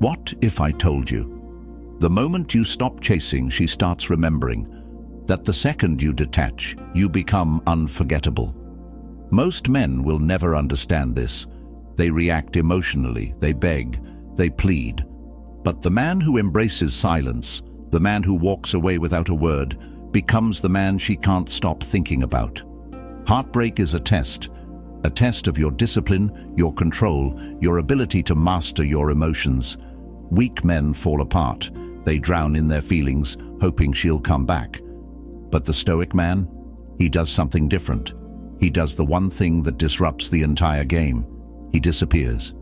What if I told you? The moment you stop chasing, she starts remembering that the second you detach, you become unforgettable. Most men will never understand this. They react emotionally, they beg, they plead. But the man who embraces silence, the man who walks away without a word, becomes the man she can't stop thinking about. Heartbreak is a test of your discipline, your control, your ability to master your emotions. Weak men fall apart. They drown in their feelings, hoping she'll come back. But the Stoic man, he does something different. He does the one thing that disrupts the entire game. He disappears.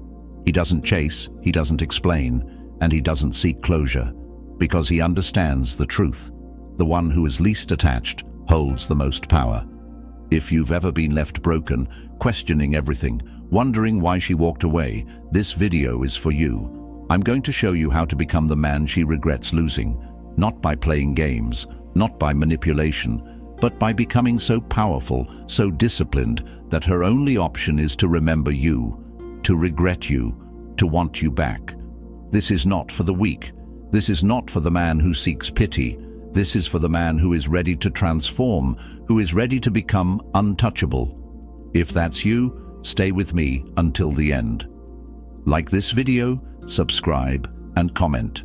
He doesn't chase, he doesn't explain, and he doesn't seek closure, because he understands the truth. The one who is least attached holds the most power. If you've ever been left broken, questioning everything, wondering why she walked away, this video is for you. I'm going to show you how to become the man she regrets losing, not by playing games, not by manipulation, but by becoming so powerful, so disciplined, that her only option is to remember you, to regret you, to want you back. This is not for the weak. This is not for the man who seeks pity. This is for the man who is ready to transform, who is ready to become untouchable. If that's you, stay with me until the end. Like this video, subscribe, and comment.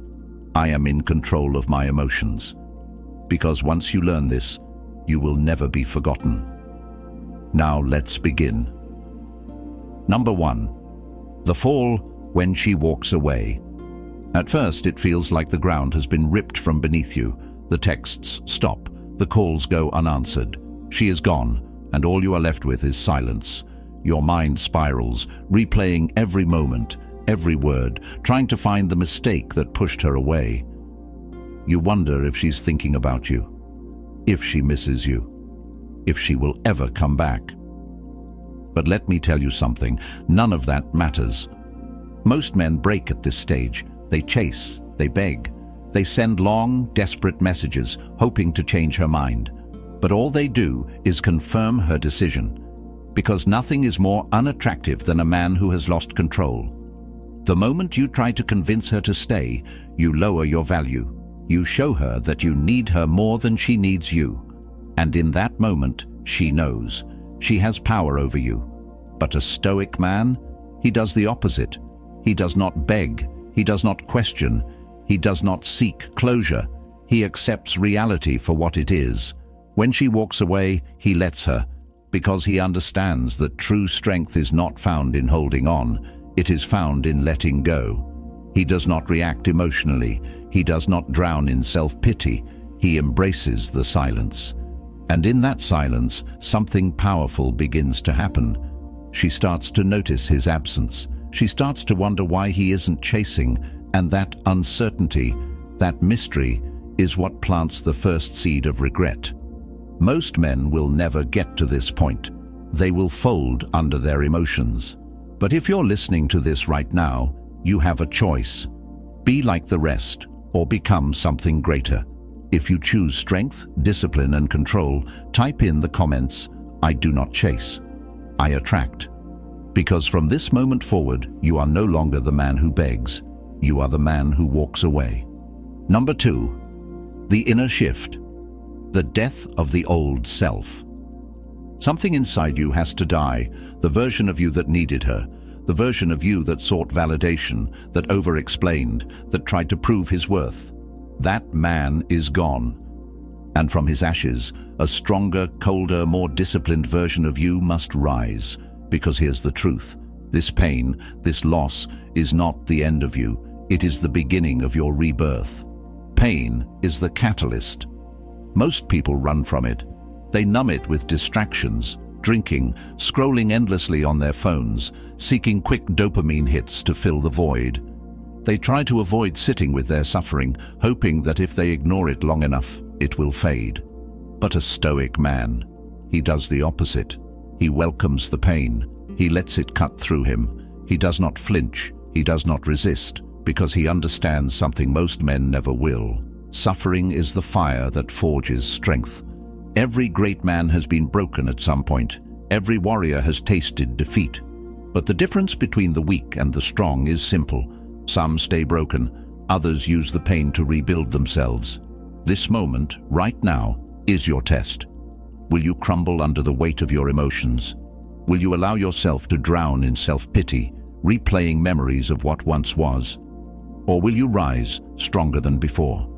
I am in control of my emotions. Because once you learn this, you will never be forgotten. Now let's begin. Number 1. The fall when she walks away. At first, it feels like the ground has been ripped from beneath you. The texts stop, the calls go unanswered. She is gone, and all you are left with is silence. Your mind spirals, replaying every moment, every word, trying to find the mistake that pushed her away. You wonder if she's thinking about you, if she misses you, if she will ever come back. But let me tell you something, none of that matters. Most men break at this stage. They chase, they beg, they send long, desperate messages, hoping to change her mind. But all they do is confirm her decision, because nothing is more unattractive than a man who has lost control. The moment you try to convince her to stay, you lower your value. You show her that you need her more than she needs you. And in that moment, she knows. She has power over you. But a Stoic man, he does the opposite. He does not beg. He does not question. He does not seek closure. He accepts reality for what it is. When she walks away, he lets her, because he understands that true strength is not found in holding on. It is found in letting go. He does not react emotionally. He does not drown in self-pity. He embraces the silence. And in that silence, something powerful begins to happen. She starts to notice his absence. She starts to wonder why he isn't chasing, and that uncertainty, that mystery, is what plants the first seed of regret. Most men will never get to this point. They will fold under their emotions. But if you're listening to this right now, you have a choice. Be like the rest, or become something greater. If you choose strength, discipline, and control, type in the comments, "I do not chase. I attract." Because from this moment forward, you are no longer the man who begs. You are the man who walks away. Number 2. The inner shift. The death of the old self. Something inside you has to die, the version of you that needed her, the version of you that sought validation, that over-explained, that tried to prove his worth. That man is gone. And from his ashes, a stronger, colder, more disciplined version of you must rise. Because here's the truth. This pain, this loss, is not the end of you. It is the beginning of your rebirth. Pain is the catalyst. Most people run from it. They numb it with distractions, drinking, scrolling endlessly on their phones, seeking quick dopamine hits to fill the void. They try to avoid sitting with their suffering, hoping that if they ignore it long enough, it will fade. But a Stoic man, he does the opposite. He welcomes the pain. He lets it cut through him. He does not flinch. He does not resist, because he understands something most men never will. Suffering is the fire that forges strength. Every great man has been broken at some point. Every warrior has tasted defeat. But the difference between the weak and the strong is simple. Some stay broken, others use the pain to rebuild themselves. This moment, right now, is your test. Will you crumble under the weight of your emotions? Will you allow yourself to drown in self-pity, replaying memories of what once was? Or will you rise, stronger than before?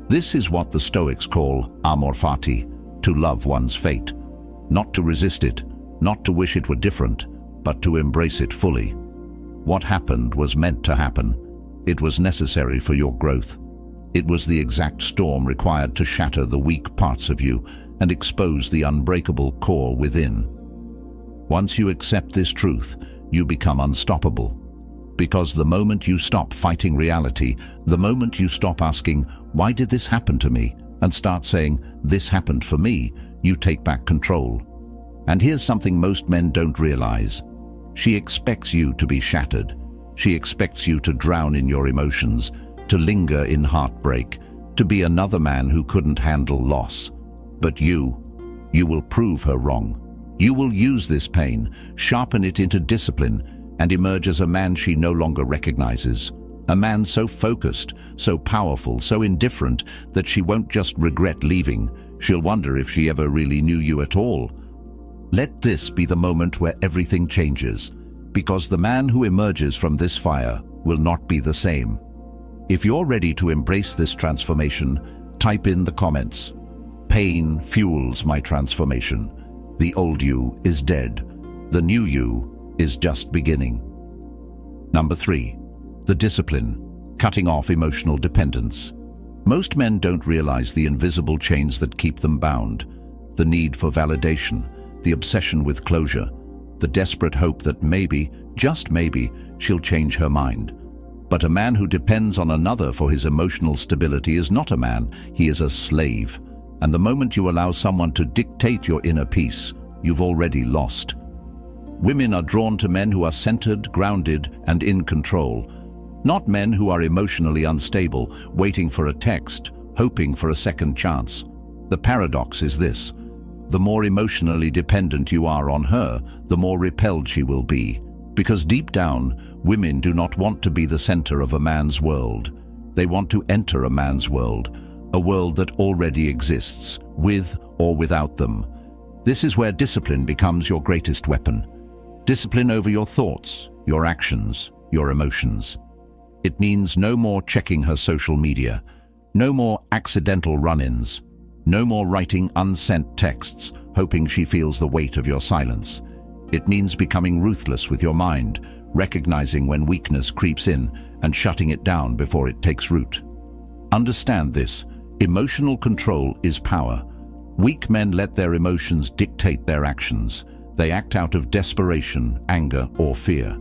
This is what the Stoics call amor fati, to love one's fate. Not to resist it, not to wish it were different, but to embrace it fully. What happened was meant to happen. It was necessary for your growth. It was the exact storm required to shatter the weak parts of you and expose the unbreakable core within. Once you accept this truth, you become unstoppable. Because the moment you stop fighting reality, the moment you stop asking, "Why did this happen to me?" and start saying, "This happened for me," you take back control. And here's something most men don't realize. She expects you to be shattered. She expects you to drown in your emotions, to linger in heartbreak, to be another man who couldn't handle loss. But you will prove her wrong. You will use this pain, sharpen it into discipline, and emerge as a man she no longer recognizes. A man so focused, so powerful, so indifferent that she won't just regret leaving. She'll wonder if she ever really knew you at all. Let this be the moment where everything changes, because the man who emerges from this fire will not be the same. If you're ready to embrace this transformation, type in the comments. Pain fuels my transformation. The old you is dead. The new you is just beginning. Number 3. The discipline, cutting off emotional dependence. Most men don't realize the invisible chains that keep them bound. The need for validation, the obsession with closure, the desperate hope that maybe, just maybe, she'll change her mind. But a man who depends on another for his emotional stability is not a man, he is a slave. And the moment you allow someone to dictate your inner peace, you've already lost. Women are drawn to men who are centered, grounded, and in control. Not men who are emotionally unstable, waiting for a text, hoping for a second chance. The paradox is this: the more emotionally dependent you are on her, the more repelled she will be. Because deep down, women do not want to be the center of a man's world. They want to enter a man's world, a world that already exists, with or without them. This is where discipline becomes your greatest weapon. Discipline over your thoughts, your actions, your emotions. It means no more checking her social media, no more accidental run-ins, no more writing unsent texts, hoping she feels the weight of your silence. It means becoming ruthless with your mind, recognizing when weakness creeps in and shutting it down before it takes root. Understand this: emotional control is power. Weak men let their emotions dictate their actions. They act out of desperation, anger, or fear.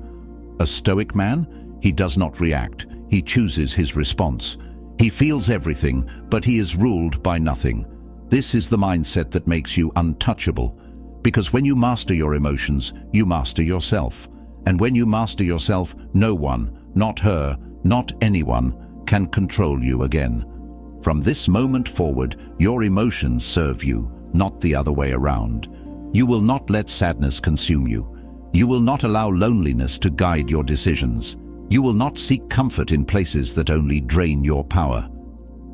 A Stoic man, he does not react. He chooses his response. He feels everything, but he is ruled by nothing. This is the mindset that makes you untouchable. Because when you master your emotions, you master yourself. And when you master yourself, no one, not her, not anyone, can control you again. From this moment forward, your emotions serve you, not the other way around. You will not let sadness consume you. You will not allow loneliness to guide your decisions. You will not seek comfort in places that only drain your power.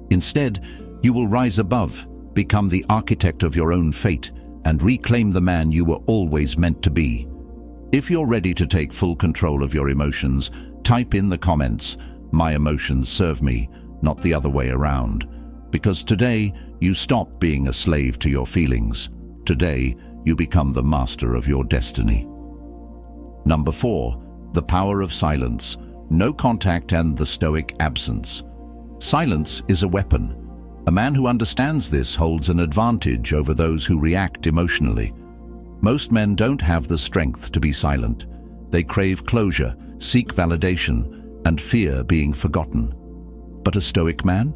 Instead, you will rise above, become the architect of your own fate, and reclaim the man you were always meant to be. If you're ready to take full control of your emotions, type in the comments, "My emotions serve me, not the other way around." Because today, you stop being a slave to your feelings. Today, you become the master of your destiny. Number 4, the power of silence, no contact and the Stoic absence. Silence is a weapon. A man who understands this holds an advantage over those who react emotionally. Most men don't have the strength to be silent. They crave closure, seek validation, and fear being forgotten. But a Stoic man?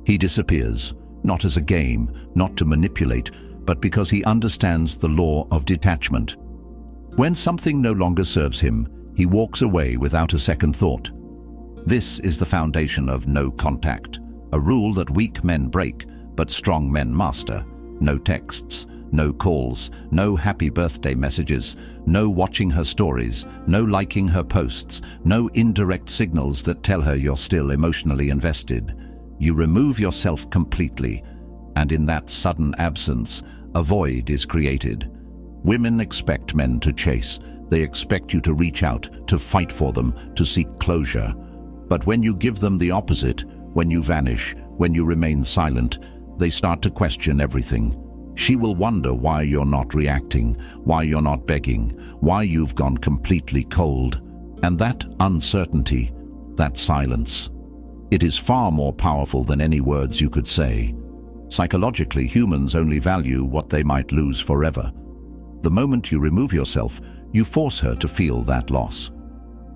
He disappears, not as a game, not to manipulate, but because he understands the law of detachment. When something no longer serves him, he walks away without a second thought. This is the foundation of no contact, a rule that weak men break, but strong men master. No texts, no calls, no happy birthday messages, no watching her stories, no liking her posts, no indirect signals that tell her you're still emotionally invested. You remove yourself completely, and in that sudden absence, a void is created. Women expect men to chase. They expect you to reach out, to fight for them, to seek closure. But when you give them the opposite, when you vanish, when you remain silent, they start to question everything. She will wonder why you're not reacting, why you're not begging, why you've gone completely cold. And that uncertainty, that silence, it is far more powerful than any words you could say. Psychologically, humans only value what they might lose forever. The moment you remove yourself, you force her to feel that loss.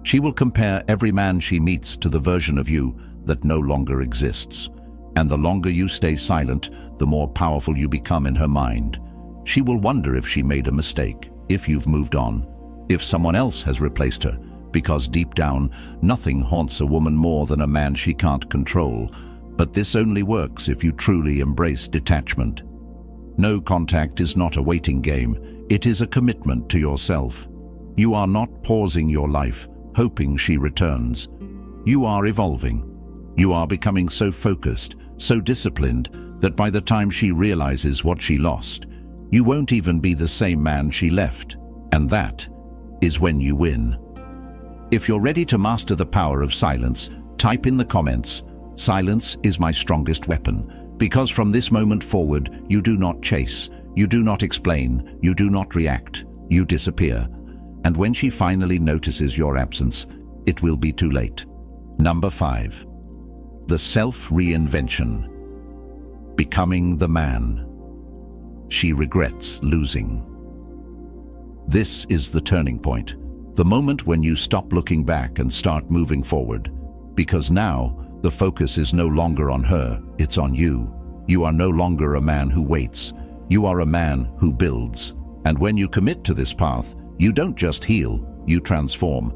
She will compare every man she meets to the version of you that no longer exists. And the longer you stay silent, the more powerful you become in her mind. She will wonder if she made a mistake, if you've moved on, if someone else has replaced her, because deep down, nothing haunts a woman more than a man she can't control. But this only works if you truly embrace detachment. No contact is not a waiting game, it is a commitment to yourself. You are not pausing your life, hoping she returns. You are evolving. You are becoming so focused, so disciplined, that by the time she realizes what she lost, you won't even be the same man she left. And that is when you win. If you're ready to master the power of silence, type in the comments, "Silence is my strongest weapon," because from this moment forward, you do not chase, you do not explain, you do not react, you disappear. And when she finally notices your absence, it will be too late. Number 5. The self-reinvention. Becoming the man she regrets losing. This is the turning point, the moment when you stop looking back and start moving forward. Because now, the focus is no longer on her, it's on you. You are no longer a man who waits, you are a man who builds. And when you commit to this path, you don't just heal, you transform.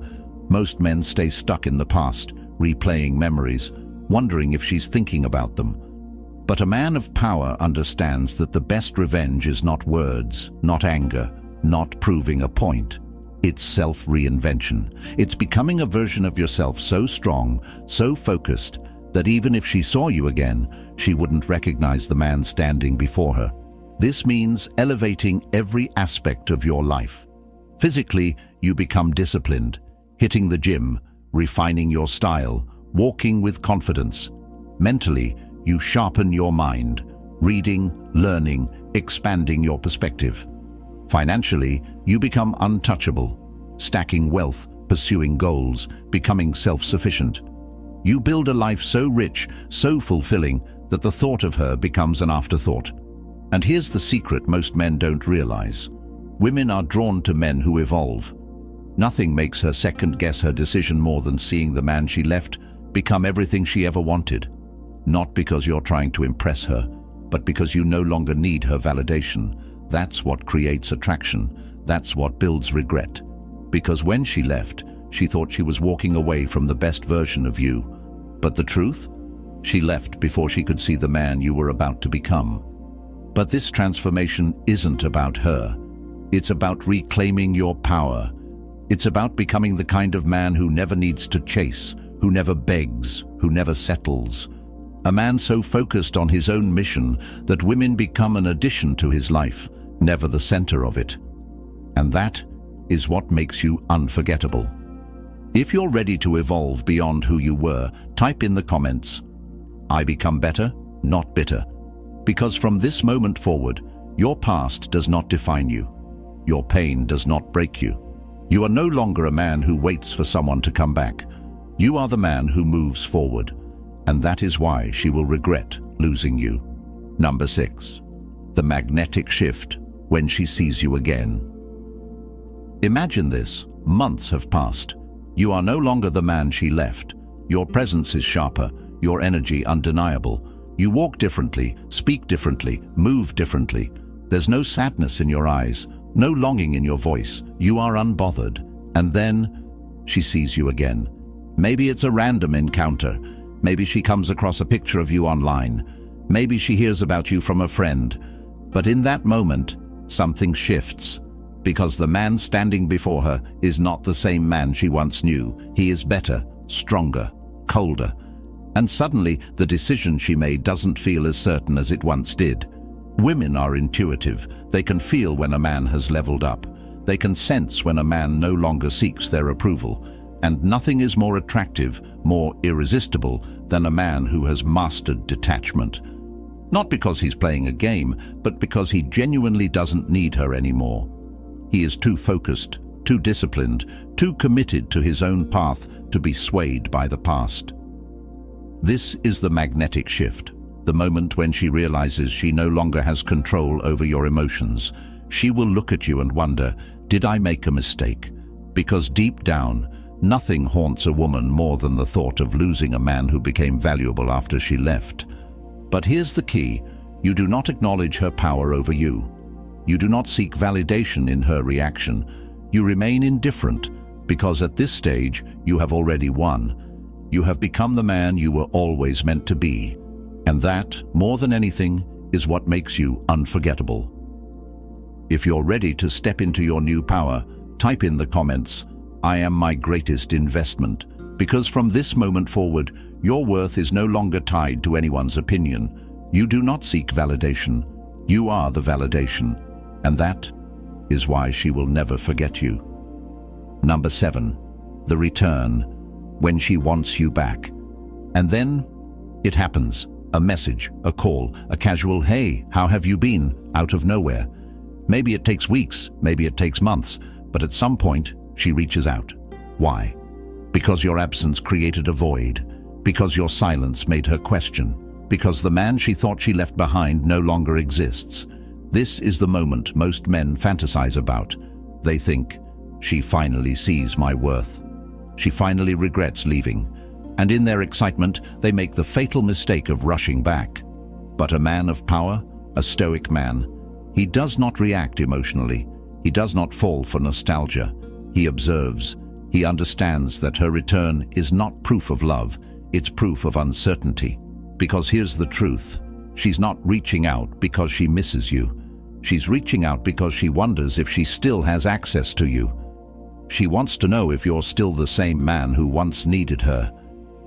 Most men stay stuck in the past, replaying memories, wondering if she's thinking about them. But a man of power understands that the best revenge is not words, not anger, not proving a point. It's self-reinvention. It's becoming a version of yourself so strong, so focused, that even if she saw you again, she wouldn't recognize the man standing before her. This means elevating every aspect of your life. Physically, you become disciplined, hitting the gym, refining your style, walking with confidence. Mentally, you sharpen your mind, reading, learning, expanding your perspective. Financially, you become untouchable, stacking wealth, pursuing goals, becoming self-sufficient. You build a life so rich, so fulfilling, that the thought of her becomes an afterthought. And here's the secret most men don't realize. Women are drawn to men who evolve. Nothing makes her second-guess her decision more than seeing the man she left become everything she ever wanted. Not because you're trying to impress her, but because you no longer need her validation. That's what creates attraction. That's what builds regret. Because when she left, she thought she was walking away from the best version of you. But the truth? She left before she could see the man you were about to become. But this transformation isn't about her. It's about reclaiming your power. It's about becoming the kind of man who never needs to chase, who never begs, who never settles. A man so focused on his own mission that women become an addition to his life, never the center of it. And that is what makes you unforgettable. If you're ready to evolve beyond who you were, type in the comments, "I become better, not bitter." Because from this moment forward, your past does not define you. Your pain does not break you. You are no longer a man who waits for someone to come back. You are the man who moves forward. And that is why she will regret losing you. Number 6. The magnetic shift when she sees you again. Imagine this. Months have passed. You are no longer the man she left. Your presence is sharper, your energy undeniable. You walk differently, speak differently, move differently. There's no sadness in your eyes, no longing in your voice. You are unbothered. And then she sees you again. Maybe it's a random encounter. Maybe she comes across a picture of you online. Maybe she hears about you from a friend. But in that moment, something shifts. Because the man standing before her is not the same man she once knew. He is better, stronger, colder. And suddenly, the decision she made doesn't feel as certain as it once did. Women are intuitive. They can feel when a man has leveled up. They can sense when a man no longer seeks their approval. And nothing is more attractive, more irresistible, than a man who has mastered detachment. Not because he's playing a game, but because he genuinely doesn't need her anymore. He is too focused, too disciplined, too committed to his own path to be swayed by the past. This is the magnetic shift, the moment when she realizes she no longer has control over your emotions. She will look at you and wonder, did I make a mistake? Because deep down, nothing haunts a woman more than the thought of losing a man who became valuable after she left. But here's the key: you do not acknowledge her power over you. You do not seek validation in her reaction. You remain indifferent, because at this stage you have already won. You have become the man you were always meant to be. And that, more than anything, is what makes you unforgettable. If you're ready to step into your new power, type in the comments, "I am my greatest investment," because from this moment forward, your worth is no longer tied to anyone's opinion. You do not seek validation. You are the validation. And that is why she will never forget you. Number 7, the return, when she wants you back. And then it happens. A message, a call, a casual, "Hey, how have you been?" out of nowhere. Maybe it takes weeks, maybe it takes months, but at some point, she reaches out. Why? Because your absence created a void. Because your silence made her question. Because the man she thought she left behind no longer exists. This is the moment most men fantasize about. They think, she finally sees my worth. She finally regrets leaving. And in their excitement, they make the fatal mistake of rushing back. But a man of power, a Stoic man, he does not react emotionally. He does not fall for nostalgia. He observes. He understands that her return is not proof of love, it's proof of uncertainty. Because here's the truth. She's not reaching out because she misses you. She's reaching out because she wonders if she still has access to you. She wants to know if you're still the same man who once needed her.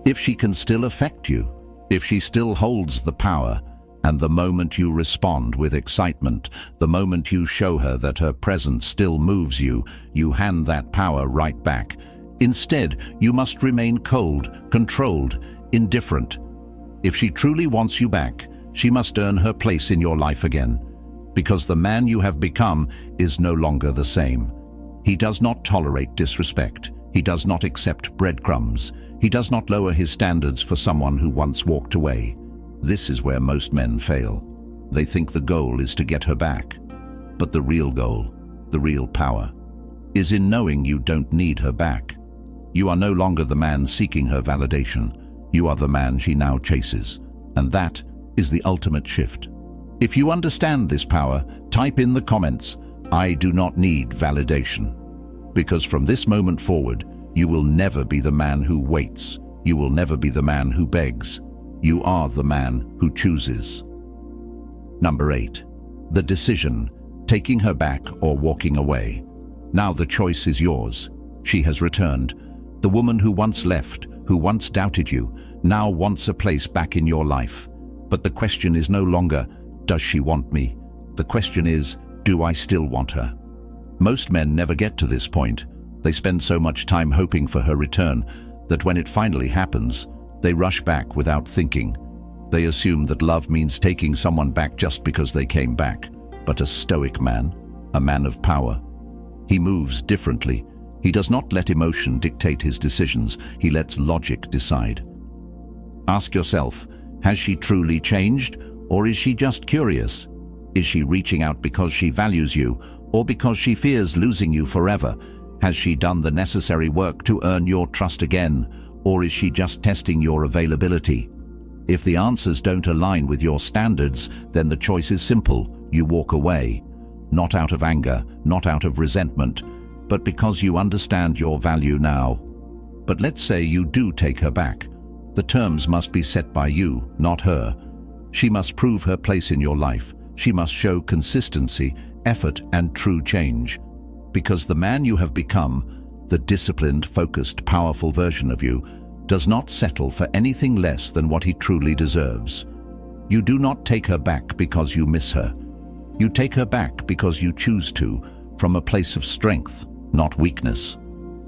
If she can still affect you, if she still holds the power, and the moment you respond with excitement, the moment you show her that her presence still moves you, you hand that power right back. Instead, you must remain cold, controlled, indifferent. If she truly wants you back, she must earn her place in your life again, because the man you have become is no longer the same. He does not tolerate disrespect. He does not accept breadcrumbs. He does not lower his standards for someone who once walked away. This is where most men fail. They think the goal is to get her back. But the real goal, the real power, is in knowing you don't need her back. You are no longer the man seeking her validation. You are the man she now chases. And that is the ultimate shift. If you understand this power, type in the comments, "I do not need validation." Because from this moment forward, you will never be the man who waits. You will never be the man who begs. You are the man who chooses. Number 8, the decision, taking her back or walking away. Now the choice is yours. She has returned. The woman who once left, who once doubted you, now wants a place back in your life. But the question is no longer, does she want me? The question is, do I still want her? Most men never get to this point. They spend so much time hoping for her return that when it finally happens, they rush back without thinking. They assume that love means taking someone back just because they came back. But a Stoic man, a man of power, he moves differently. He does not let emotion dictate his decisions. He lets logic decide. Ask yourself, has she truly changed, or is she just curious? Is she reaching out because she values you, or because she fears losing you forever? Has she done the necessary work to earn your trust again, or is she just testing your availability? If the answers don't align with your standards, then the choice is simple. You walk away. Not out of anger, not out of resentment, but because you understand your value now. But let's say you do take her back. The terms must be set by you, not her. She must prove her place in your life. She must show consistency, effort and true change. Because the man you have become, the disciplined, focused, powerful version of you, does not settle for anything less than what he truly deserves. You do not take her back because you miss her. You take her back because you choose to, from a place of strength, not weakness.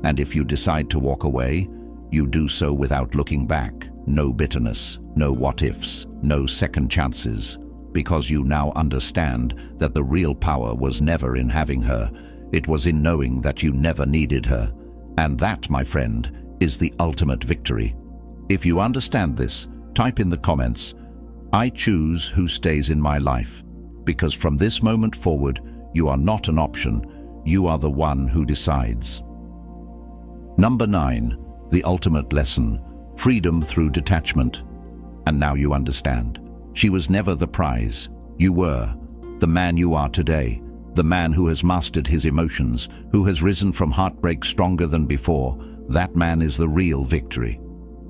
And if you decide to walk away, you do so without looking back. No bitterness, no what-ifs, no second chances, because you now understand that the real power was never in having her. It was in knowing that you never needed her. And that, my friend, is the ultimate victory. If you understand this, type in the comments, "I choose who stays in my life," because from this moment forward, you are not an option, you are the one who decides. Number 9, the ultimate lesson, freedom through detachment. And now you understand. She was never the prize. You were. The man you are today. The man who has mastered his emotions, who has risen from heartbreak stronger than before. That man is the real victory.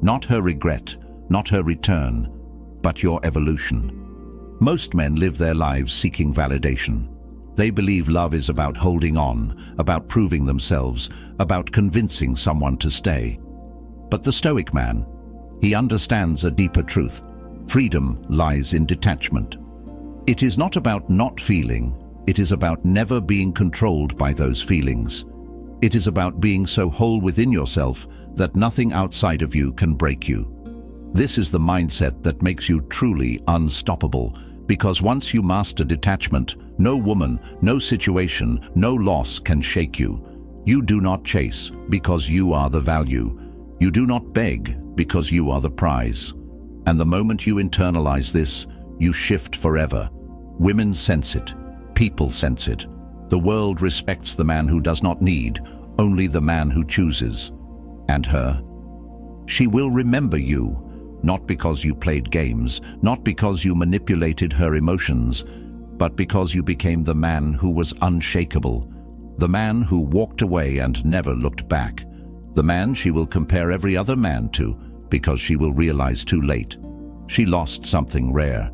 Not her regret, not her return, but your evolution. Most men live their lives seeking validation. They believe love is about holding on, about proving themselves, about convincing someone to stay. But the Stoic man, he understands a deeper truth. Freedom lies in detachment. It is not about not feeling, it is about never being controlled by those feelings. It is about being so whole within yourself that nothing outside of you can break you. This is the mindset that makes you truly unstoppable, because once you master detachment, no woman, no situation, no loss can shake you. You do not chase because you are the value. You do not beg because you are the prize. And the moment you internalize this, you shift forever. Women sense it. People sense it. The world respects the man who does not need, only the man who chooses. And her? She will remember you, not because you played games, not because you manipulated her emotions, but because you became the man who was unshakable, the man who walked away and never looked back, the man she will compare every other man to, because she will realize too late. She lost something rare,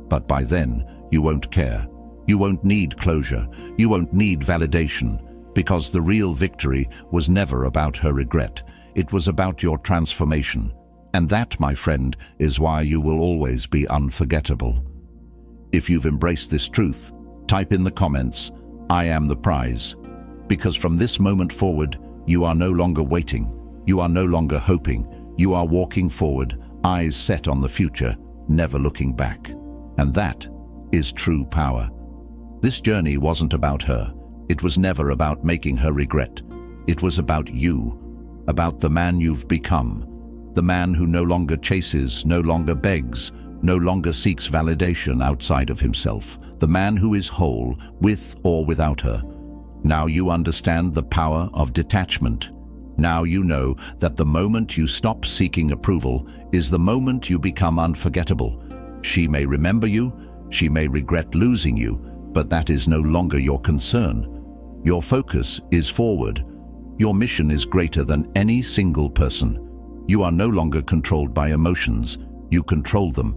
but by then you won't care. You won't need closure. You won't need validation, because the real victory was never about her regret. It was about your transformation. And that, my friend, is why you will always be unforgettable. If you've embraced this truth, type in the comments, "I am the prize." Because from this moment forward, you are no longer waiting. You are no longer hoping. You are walking forward, eyes set on the future, never looking back. And that is true power. This journey wasn't about her. It was never about making her regret. It was about you, about the man you've become, the man who no longer chases, no longer begs, no longer seeks validation outside of himself, the man who is whole, with or without her. Now you understand the power of detachment. Now you know that the moment you stop seeking approval is the moment you become unforgettable. She may remember you, she may regret losing you, but that is no longer your concern. Your focus is forward. Your mission is greater than any single person. You are no longer controlled by emotions. You control them.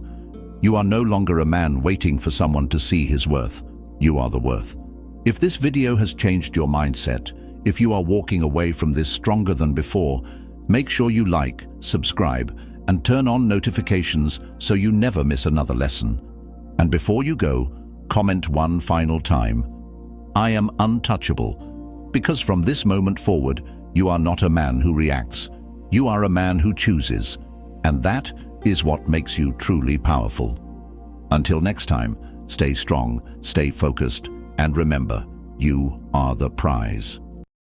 You are no longer a man waiting for someone to see his worth. You are the worth. If this video has changed your mindset, if you are walking away from this stronger than before, make sure you like, subscribe, and turn on notifications so you never miss another lesson. And before you go, comment one final time, "I am untouchable," because from this moment forward, you are not a man who reacts. You are a man who chooses, and that is what makes you truly powerful. Until next time, stay strong, stay focused, and remember, you are the prize.